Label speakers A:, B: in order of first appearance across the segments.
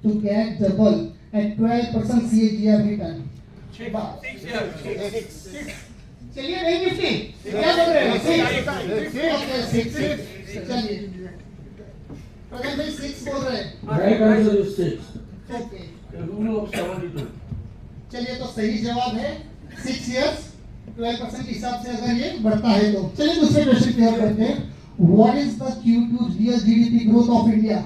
A: to get double at 12% CAGR return? चलिए bank Nifty क्या बोल रहे हैं? सिक्स चलिए प्रधान भाई 6 बोल रहे हैं।
B: Right answer is 6।
A: Okay
B: rule of 72।
A: चलिए तो सही जवाब है 6 years 12% के हिसाब से अगर ये बढ़ता है तो। चलिए दूसरे क्वेश्चन की ओर बढ़ते हैं। What is the Q2 real GDP growth of India?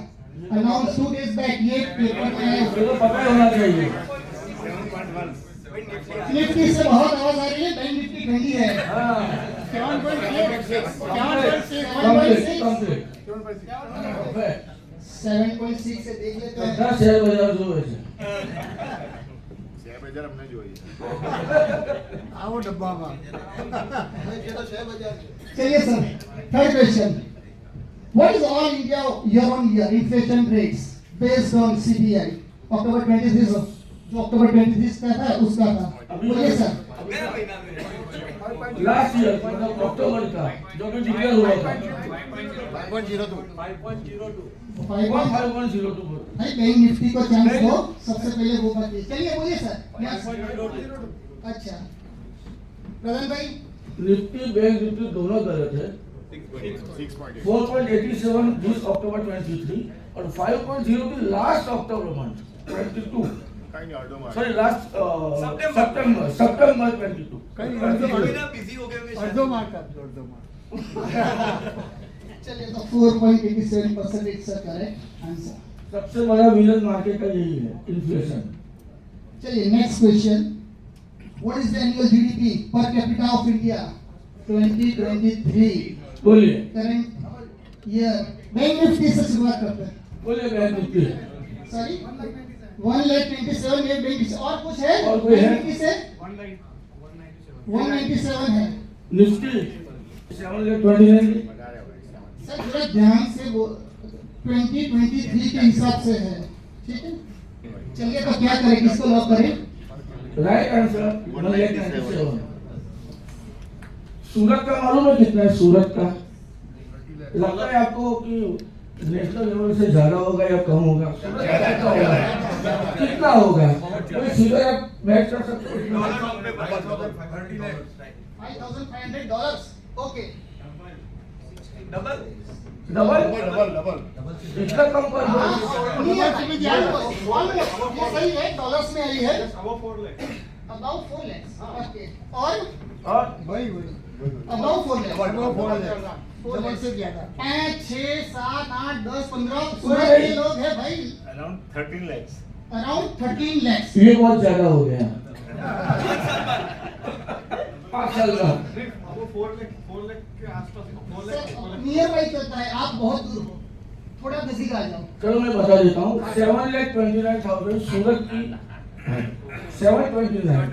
A: Announced 2 days back. ये पेपर में है।
B: तो पता ही होना चाहिए।
A: निफ्टी से बहुत आवाज आ रही है। बैंक निफ्टी ठंडी है। 7.6 से देख लेते हैं।
B: 10 शेयर बाजार जो है
C: शेयर बाजार हमने जो है
A: आओ डब्बा में। चलिए sir third question. What is all India year-on-year inflation rates based on CPI? October 23 जो October 23 का था उसका था। बोलिए सर।
B: लास्ट ईयर मतलब अक्टूबर का जो भी डिक्लेयर हुआ था
C: 5.02
B: 5.02।
A: भाई बैंक निफ्टी को चांस दो सबसे पहले वो बात। चलिए बोलिए सर। अच्छा प्रधान भाई
B: निफ्टी बैंक निफ्टी दोनों गलत है। 4.87 दिस अक्टूबर 23 और 5.02 लास्ट अक्टूबर मंथ 22 सॉरी लास्ट सितंबर 22
A: चलिए तो 4.87% इट्स अ करेक्ट आंसर।
B: सबसे बड़ा विलन मार्केट का यही है इन्फ्लेशन।
A: चलिए next question. What is the annual GDP per capita of India 2023?
B: बोलिए
A: करंट ईयर। बैंक निफ्टी से शुरुआत करते हैं।
B: बोलिए बैंक निफ्टी
A: सॉरी 1,27,000 ये बैंक से और कुछ है?
B: और कोई है?
A: निफ्टी से 197 है।
B: निफ्टी 729
A: सर थोड़ा ध्यान से वो 2023 के हिसाब से है। ठीक है चलिए तो क्या करें किसको लॉक करें?
B: Right answer 197। सूरत का मालूम है कितना है? सूरत का लगता है आपको कि नेशनल लेवल से ज्यादा होगा या कम होगा? कितना होगा कोई फिगर आप मैच कर सकते हो?
A: $5,500 ओके
B: डबल
C: डबल
B: इतना कम कर दो।
A: ये सही है डॉलर्स में आई है अबाउट 4 lakhs ओके और
C: भाई
A: अबाउट 4 lakhs
C: डबल से ज्यादा
A: 5 6 7 8 10 15 16 लोग हैं भाई
C: अराउंड 13 lakhs
A: ये
B: बहुत ज्यादा हो गया 5 साल का।
A: नियर बाई चलता है आप बहुत दूर हो थोड़ा नजदीक आ जाओ।
B: चलो मैं बता देता हूँ 7,29,000 सूरत की 729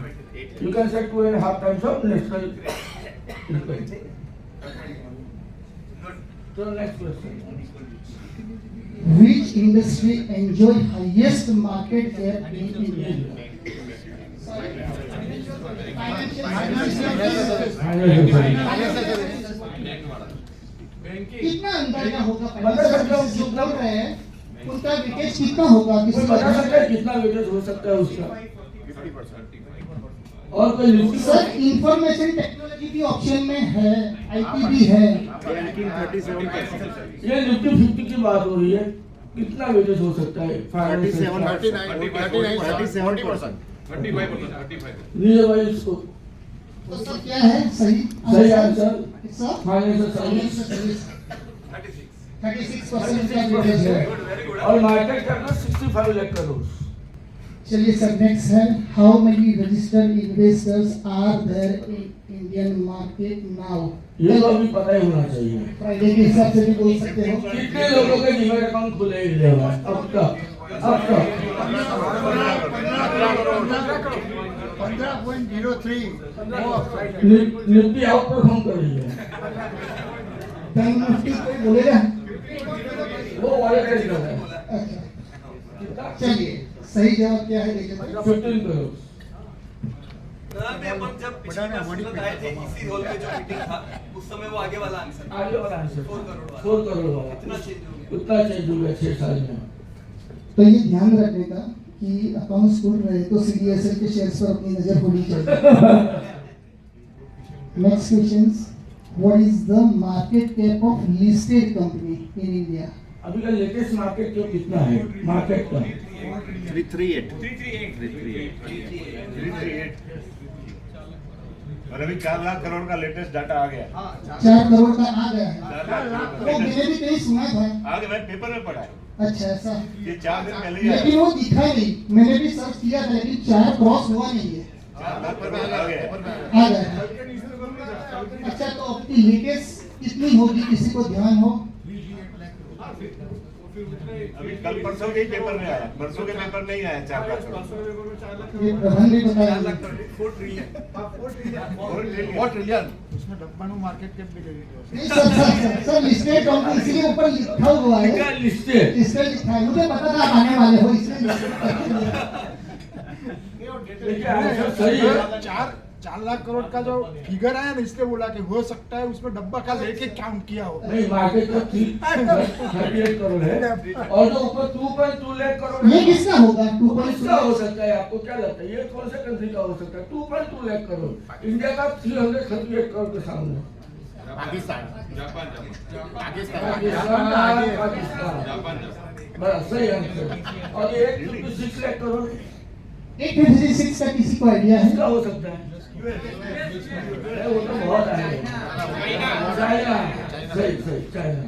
B: you can say 2.5 times of national income। So next question.
A: Which industry enjoy highest market share in India? कितना अंदाजा होगा?
B: बता सकता हूँ
A: जो बोल रहे हैं उनका विकेट कितना होगा?
B: कोई बता सकता है कितना वेटेज हो सकता है उसका?
C: 50%।
B: और कोई
A: सर इंफॉर्मेशन टेक्नोलॉजी भी ऑप्शन में है आईटी भी है।
C: बैंकिंग 37%।
B: ये निफ्टी 50 की बात हो रही है कितना वेटेज हो सकता है?
C: 37%।
B: नीचे भाई इसको
A: तो सर क्या है सही
B: आंसर? फाइनेंशियल सर्विस
A: 36% का विकेट है
B: और मार्केट करना 65 लाख करोड़।
A: चलिए सर नेक्स्ट है how many registered investors are there in Indian market now?
B: ये तो अभी पता ही होना चाहिए।
A: फ्राइडे के हिसाब से भी बोल सकते हो।
B: कितने लोगों के डीमैट अकाउंट खुले इंडिया में अब तक?
C: 15.03
B: निफ्टी आउट परफॉर्म कर रही है।
A: बैंक निफ्टी कोई बोलेगा?
B: वो वाले कर रहा है।
A: अच्छा चलिए सही जवाब क्या है देखिए
B: 15 करोड़।
D: में अपन जब पिछले में आए थे इसी हॉल पे जो मीटिंग था उस समय वो आगे वाला आंसर
B: 4 करोड़ वाला
D: 4 करोड़ वाला
B: 4 करोड़ वाला
D: इतना चेंज हो गया।
B: उतना चेंज हो गया 6 साल में।
A: तो ये ध्यान रखने का कि अकाउंट्स खुल रहे तो CDSL के शेयर्स पर अपनी नजर होनी चाहिए। Next question, what is the market cap of listed company in India?
B: अभी का लेटेस्ट मार्केट कैप कितना है मार्केट का?
C: 338 और अभी 4 लाख करोड़ का लेटेस्ट डाटा आ गया।
A: 4 करोड़ का आ गया है।
C: 4 लाख
A: वो
C: करोड़
A: मैंने भी कहीं सुना था।
C: आगे मैं पेपर में पढ़ा है,
A: अच्छा ऐसा,
C: ये 4 दिन पहले ही आया।
A: लेकिन वो दिखा नहीं, मैंने भी सर्च किया था लेकिन 4 क्रॉस हुआ नहीं है।
C: 4 लाख करोड़ आ गया।
A: आ गया है। अच्छा तो आपकी लेटेस्ट कितनी होगी, किसी को ध्यान हो?
C: अभी कल परसों के ही पेपर में आया, परसों के पेपर में ही आया 4 लाख करोड़।
A: ये प्रबंध भी बताया।
D: 4 ट्रिलियन।
C: 4 ट्रिलियन।
E: उसमें डब्बानु मार्केट कैप भी दे
A: नहीं सर लिस्टेड कंपनी इसलिए ऊपर लिखा हुआ है,
B: लिस्टेड
A: लिस्टेड लिखा है। मुझे पता था आप आने वाले हो इसलिए
B: देखिए आंसर सही है।
E: 4 लाख करोड़ का जो फिगर आया ना, इसलिए बोला कि हो सकता है उसमें डब्बा का लेके काउंट किया हो।
B: नहीं मार्केट का 38 करोड़ है और जो ऊपर 2.2 लाख करोड़
A: ये
B: है
A: किसका होगा?
B: किसका हो सकता है? आपको क्या लगता है ये कौन से कंट्री का हो सकता है? 2.2 लाख करोड़ इंडिया का 338 करोड़ के सामने। पाकिस्तान बस सही आंसर। और ये 156 लाख करोड़
A: 856 का किसी को आइडिया है?
B: किसका हो सकता है? वो तो बहुत आएगा। चाइना सही चाइना।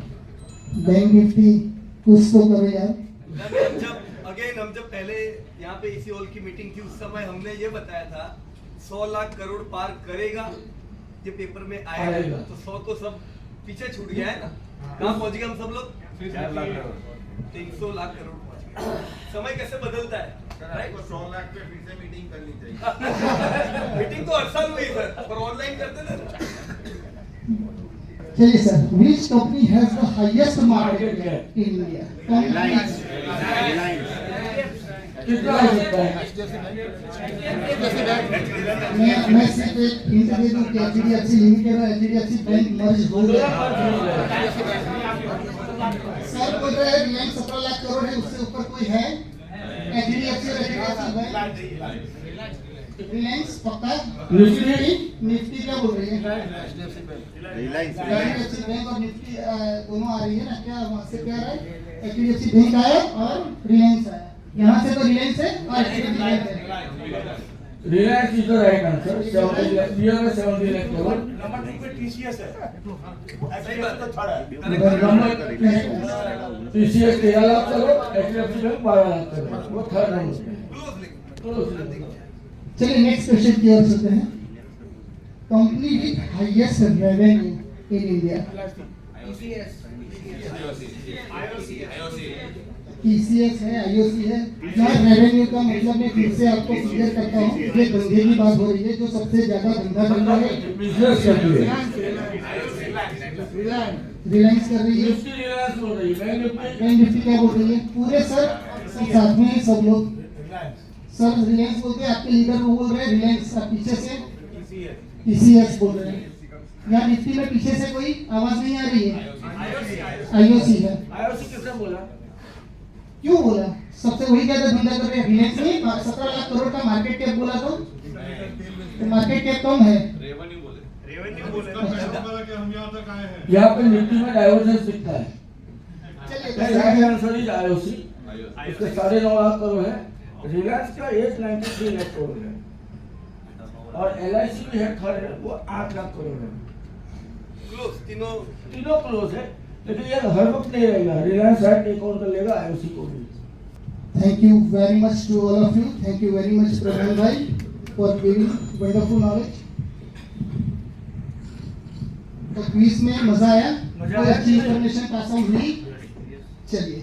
A: बैंक निफ्टी कुछ तो करो यार।
D: हम जब पहले यहाँ पे इसी हॉल की मीटिंग थी उस समय हमने ये बताया था 100 लाख करोड़ पार करेगा, ये पेपर में आएगा। तो 100 तो सब पीछे छूट गया है ना, कहाँ पहुंच गए हम सब लोग?
C: 4 लाख करोड़।
D: 300 लाख करोड़ पहुंच गए। समय कैसे बदलता है, राइट?
F: 100 लाख पे फिर से मीटिंग करनी चाहिए।
D: मीटिंग तो हर साल हुई सर, पर ऑनलाइन करते थे ना।
A: चलिए sir, which company has the highest market cap in India?
C: Reliance.
B: कितना हो सकता है?
A: मैं सिर्फ एक हिंट दे दूं कि HDFC लिमिटेड और HDFC बैंक मर्ज हो गया। सर बोल रहे हैं रिलायंस 17 लाख करोड़ है, उससे ऊपर कोई है? HDFC और HDFC बैंक, रिलायंस पक्का? निफ्टी क्या बोल रही है?
C: रिलायंस।
A: HDFC बैंक और निफ्टी दोनों आ रही है ना, क्या वहाँ से क्या आ रहा है? HDFC बैंक आया और रिलायंस आया, यहाँ से तो रिलायंस है और HDFC बैंक है।
B: Reliance is the right answer. 70 lakh crore.
C: Number 2 पे TCS है।
D: सही बात है।
B: TCS 13 lakh crore, HDFC bank 12 lakh crore, वो थर्ड नंबर।
D: क्लोज।
A: चलिए नेक्स्ट क्वेश्चन की ओर चलते हैं। Company with highest revenue in India? TCS है, IOC है। यार रेवेन्यू का मतलब मैं फिर से आपको क्लियर करता हूँ, ये धंधे की बात हो रही है, जो सबसे ज्यादा धंधा कर रहा है
B: बिजनेस कर रही है।
A: रिलायंस कर रही है।
B: निफ्टी रिलायंस बोल रही है, बैंक
A: बैंक निफ्टी क्या बोल रही है? पूरे सर साथ में हैं सब लोग। सर रिलायंस बोलते हैं, आपके लीडर वो बोल रहे हैं रिलायंस, आप पीछे से TCS बोल रहे हैं। यहाँ निफ्टी में पीछे से कोई आवाज नहीं आ रही है? IOC है।
B: IOC किसने बोला?
A: क्यों बोला? सबसे वही ज्यादा धंधा कर रहे हैं। रिलायंस ने 17 लाख करोड़ का मार्केट कैप बोला तो मार्केट कैप कम है।
C: रेवेन्यू बोले।
F: हम यहाँ तक आए हैं।
B: यहाँ पे निफ्टी में डाइवर्जेंस दिखता है।
A: चलिए
B: राइट आंसर इज IOC, उसके 9.5 लाख करोड़ है। रिलायंस का 893 लाख करोड़ है और LIC भी है थर्ड है, वो 8 लाख करोड़ है।
D: क्लोज,
B: तीनों क्लोज है, लेकिन ये हर वक्त नहीं रहेगा। रिलायंस साइड टेक ओवर कर लेगा IOC को भी।
A: Thank you very much to all of you. Thank you very much Prabhan bhai for giving wonderful knowledge. तो क्विज में मजा आया?
B: मजा
A: कोई
B: आया?
A: अच्छी इन्फॉर्मेशन पास आउट हुई? चलिए